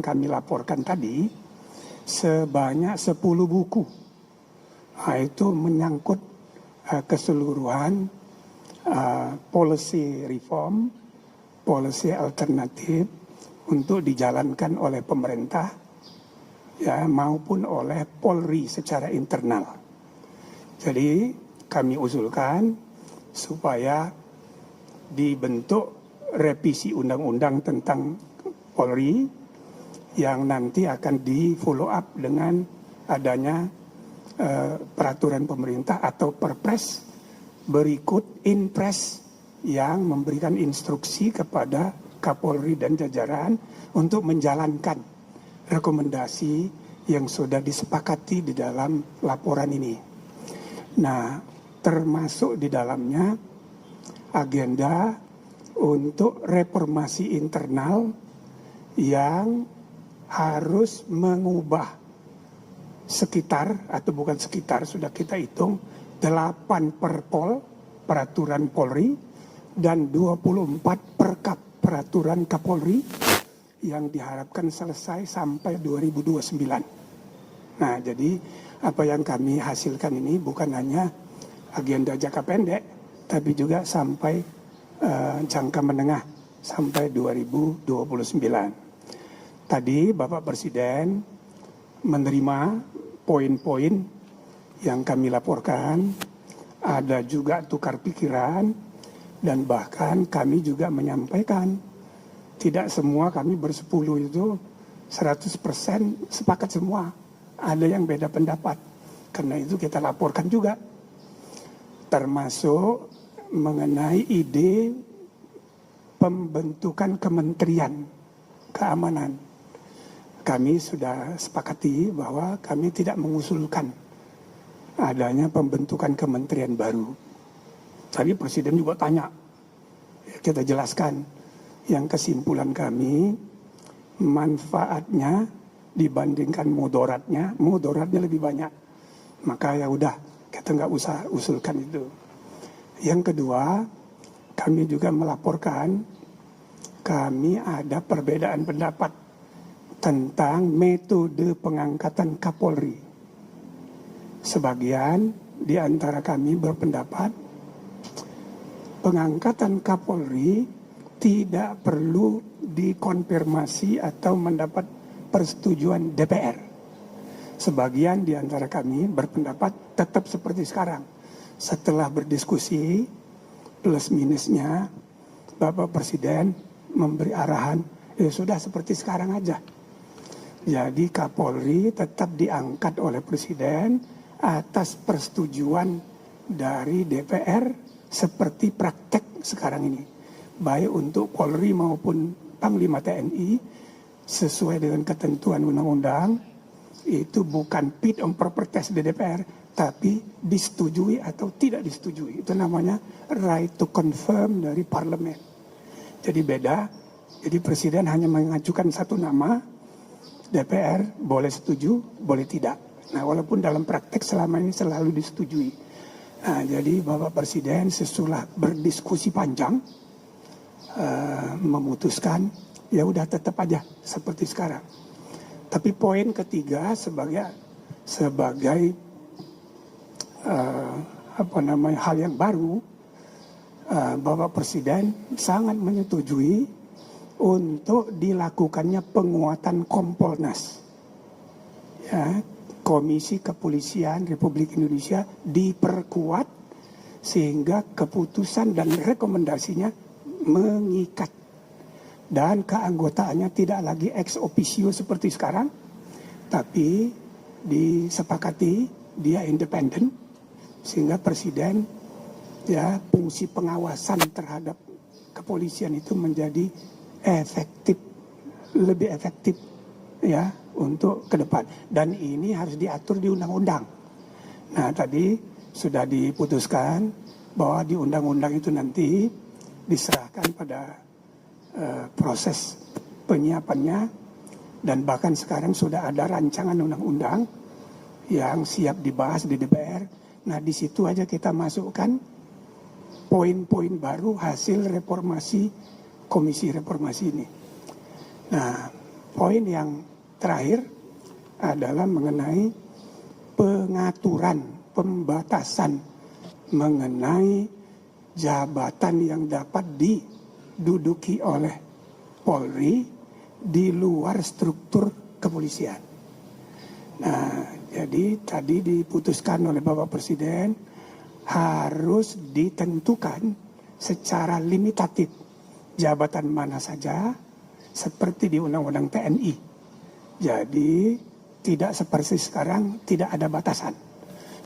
kami laporkan tadi sebanyak 10 buku. Nah, itu menyangkut keseluruhan policy reform, policy alternatif untuk dijalankan oleh pemerintah ya maupun oleh Polri secara internal. Jadi kami usulkan supaya dibentuk revisi undang-undang tentang Polri yang nanti akan di follow up dengan adanya peraturan pemerintah atau perpres berikut inpres yang memberikan instruksi kepada Kapolri dan jajaran untuk menjalankan rekomendasi yang sudah disepakati di dalam laporan ini. Nah, termasuk di dalamnya agenda untuk reformasi internal yang harus mengubah sekitar, atau bukan sekitar, sudah kita hitung 8 perpol peraturan Polri dan 24 perkap peraturan Kapolri yang diharapkan selesai sampai 2029. Nah, jadi apa yang kami hasilkan ini bukan hanya agenda jangka pendek, tapi juga sampai jangka menengah sampai 2029. Tadi Bapak Presiden menerima poin-poin yang kami laporkan, ada juga tukar pikiran, dan bahkan kami juga menyampaikan tidak semua kami bersepuluh itu 100% sepakat semua. Ada yang beda pendapat. Karena itu kita laporkan juga. Termasuk mengenai ide pembentukan Kementerian Keamanan. Kami sudah sepakati bahwa kami tidak mengusulkan adanya pembentukan kementerian baru. Tadi Presiden juga tanya, kita jelaskan. Yang kesimpulan kami, manfaatnya dibandingkan mudaratnya lebih banyak. Maka ya udah, kita nggak usah usulkan itu. Yang kedua, kami juga melaporkan, kami ada perbedaan pendapat tentang metode pengangkatan Kapolri. Sebagian di antara kami berpendapat pengangkatan Kapolri tidak perlu dikonfirmasi atau mendapat persetujuan DPR. Sebagian di antara kami berpendapat tetap seperti sekarang. Setelah berdiskusi plus minusnya, Bapak Presiden memberi arahan, ya sudah seperti sekarang aja. Jadi Kapolri tetap diangkat oleh Presiden atas persetujuan dari DPR seperti praktek sekarang ini. Baik untuk Polri maupun Panglima TNI sesuai dengan ketentuan undang-undang itu bukan fit and proper test di DPR, tapi disetujui atau tidak disetujui. Itu namanya right to confirm dari parlemen. Jadi beda. Jadi Presiden hanya mengajukan satu nama, DPR boleh setuju, boleh tidak. Nah, walaupun dalam praktek selama ini selalu disetujui. Nah, jadi Bapak Presiden sesudah berdiskusi panjang memutuskan ya udah tetap aja seperti sekarang. Tapi poin ketiga sebagai hal yang baru, Bapak Presiden sangat menyetujui untuk dilakukannya penguatan Kompolnas. Ya, Komisi Kepolisian Republik Indonesia diperkuat sehingga keputusan dan rekomendasinya mengikat dan keanggotaannya tidak lagi ex officio seperti sekarang, tapi disepakati dia independen sehingga Presiden ya fungsi pengawasan terhadap kepolisian itu menjadi lebih efektif ya untuk ke depan, dan ini harus diatur di undang-undang. Nah, tadi sudah diputuskan bahwa di undang-undang itu nanti diserahkan pada proses penyiapannya, dan bahkan sekarang sudah ada rancangan undang-undang yang siap dibahas di DPR. Nah, di situ aja kita masukkan poin-poin baru hasil reformasi Komisi Reformasi ini. Nah, poin yang terakhir adalah mengenai pengaturan, pembatasan mengenai jabatan yang dapat diduduki oleh Polri di luar struktur kepolisian. Nah, jadi tadi diputuskan oleh Bapak Presiden harus ditentukan secara limitatif jabatan mana saja seperti di Undang-Undang TNI. Jadi tidak seperti sekarang tidak ada batasan.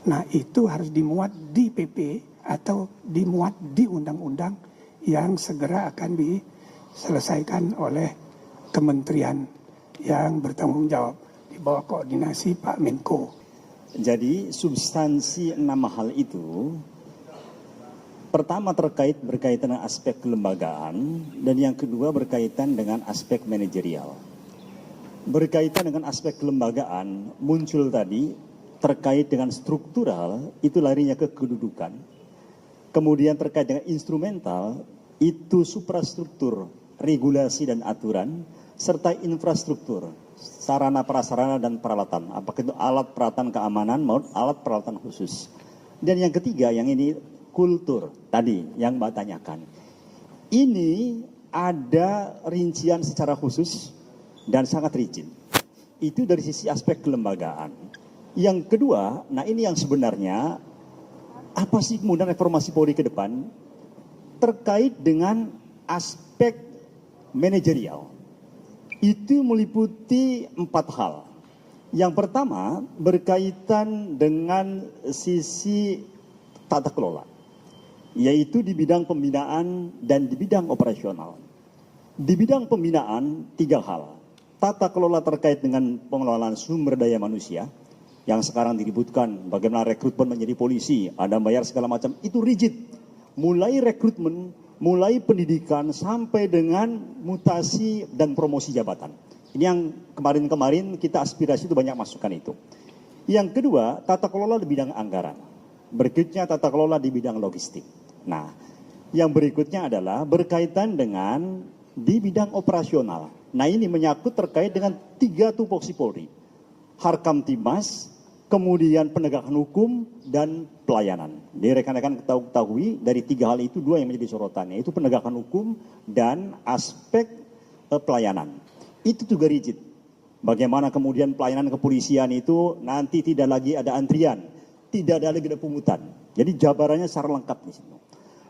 Nah, itu harus dimuat di PP atau dimuat di undang-undang yang segera akan diselesaikan oleh kementerian yang bertanggung jawab di bawah koordinasi Pak Menko. Jadi substansi 6 hal itu pertama berkaitan dengan aspek kelembagaan dan yang kedua berkaitan dengan aspek manajerial. Berkaitan dengan aspek kelembagaan muncul tadi terkait dengan struktural itu larinya ke kedudukan. Kemudian terkait dengan instrumental itu suprastruktur, regulasi dan aturan serta infrastruktur, sarana prasarana dan peralatan. Apakah itu alat peralatan keamanan maupun alat peralatan khusus. Dan yang ketiga yang ini kultur tadi yang Mbak tanyakan. Ini ada rincian secara khusus dan sangat rigid. Itu dari sisi aspek kelembagaan. Yang kedua, nah ini yang sebenarnya apa sih kemudian reformasi Polri ke depan terkait dengan aspek manajerial. Itu meliputi 4 hal. Yang pertama berkaitan dengan sisi tata kelola, yaitu di bidang pembinaan dan di bidang operasional. Di bidang pembinaan 3 hal. Tata kelola terkait dengan pengelolaan sumber daya manusia, yang sekarang diributkan bagaimana rekrutmen menjadi polisi, ada bayar segala macam, itu rigid. Mulai rekrutmen, mulai pendidikan, sampai dengan mutasi dan promosi jabatan. Ini yang kemarin-kemarin kita aspirasi itu banyak masukan itu. Yang kedua, tata kelola di bidang anggaran. Berikutnya tata kelola di bidang logistik. Nah, yang berikutnya adalah berkaitan dengan di bidang operasional. Nah, ini menyangkut terkait dengan 3 tupoksi Polri. Harkamtibmas, kemudian penegakan hukum dan pelayanan. Jadi rekan-rekan ketahui dari 3 hal itu 2 yang menjadi sorotannya, itu penegakan hukum dan aspek pelayanan. Itu juga rigid. Bagaimana kemudian pelayanan kepolisian itu nanti tidak lagi ada antrian, tidak ada lagi ada pungutan. Jadi jabarannya secara lengkap di situ.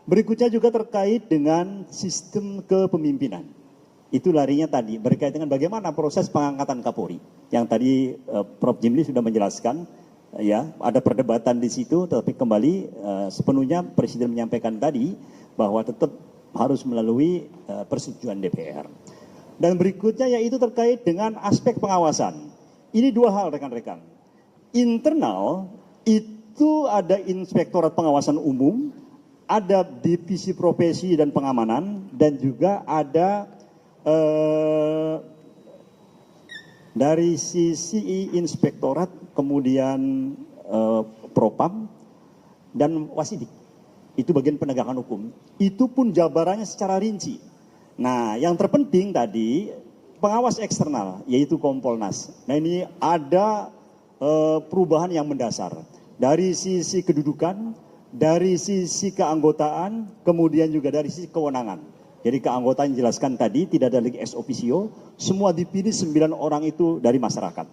Berikutnya juga terkait dengan sistem kepemimpinan. Itu larinya tadi berkaitan dengan bagaimana proses pengangkatan Kapolri. Yang tadi Prof. Jimli sudah menjelaskan, ya ada perdebatan di situ, tetapi kembali sepenuhnya Presiden menyampaikan tadi bahwa tetap harus melalui persetujuan DPR. Dan berikutnya yaitu terkait dengan aspek pengawasan. Ini 2 hal rekan-rekan. Internal itu ada Inspektorat Pengawasan Umum, ada Divisi Profesi dan Pengamanan, dan juga ada dari sisi inspektorat, kemudian propam dan wasidik. Itu bagian penegakan hukum. Itu pun jabarannya secara rinci. Nah, yang terpenting tadi pengawas eksternal, yaitu Kompolnas. Nah, ini ada perubahan yang mendasar dari sisi kedudukan, dari sisi keanggotaan, kemudian juga dari sisi kewenangan. Jadi keanggotaan dijelaskan tadi, tidak ada lagi ex officio, semua dipilih 9 orang itu dari masyarakat.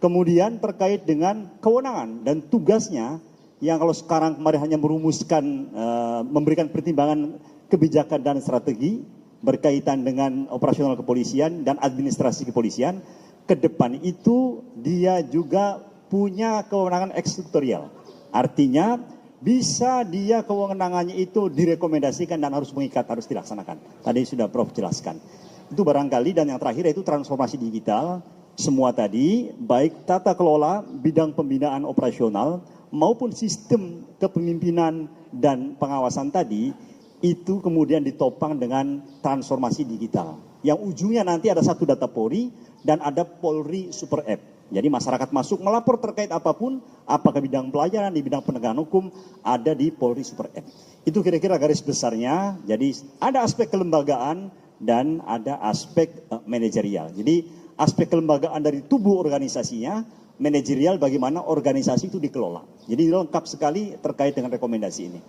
Kemudian terkait dengan kewenangan dan tugasnya, yang kalau sekarang kemarin hanya merumuskan, memberikan pertimbangan kebijakan dan strategi, berkaitan dengan operasional kepolisian dan administrasi kepolisian, ke depan itu dia juga punya kewenangan eksekutorial. Artinya, bisa dia kewenangannya itu direkomendasikan dan harus mengikat, harus dilaksanakan. Tadi sudah Prof jelaskan. Itu barangkali, dan yang terakhir itu transformasi digital. Semua tadi, baik tata kelola, bidang pembinaan operasional, maupun sistem kepemimpinan dan pengawasan tadi, itu kemudian ditopang dengan transformasi digital. Yang ujungnya nanti ada satu data Polri dan ada Polri Super App. Jadi masyarakat masuk melapor terkait apapun, apakah bidang pelayanan, di bidang penegakan hukum, ada di Polri Super App. Itu kira-kira garis besarnya. Jadi ada aspek kelembagaan dan ada aspek manajerial. Jadi aspek kelembagaan dari tubuh organisasinya, manajerial bagaimana organisasi itu dikelola. Jadi lengkap sekali terkait dengan rekomendasi ini.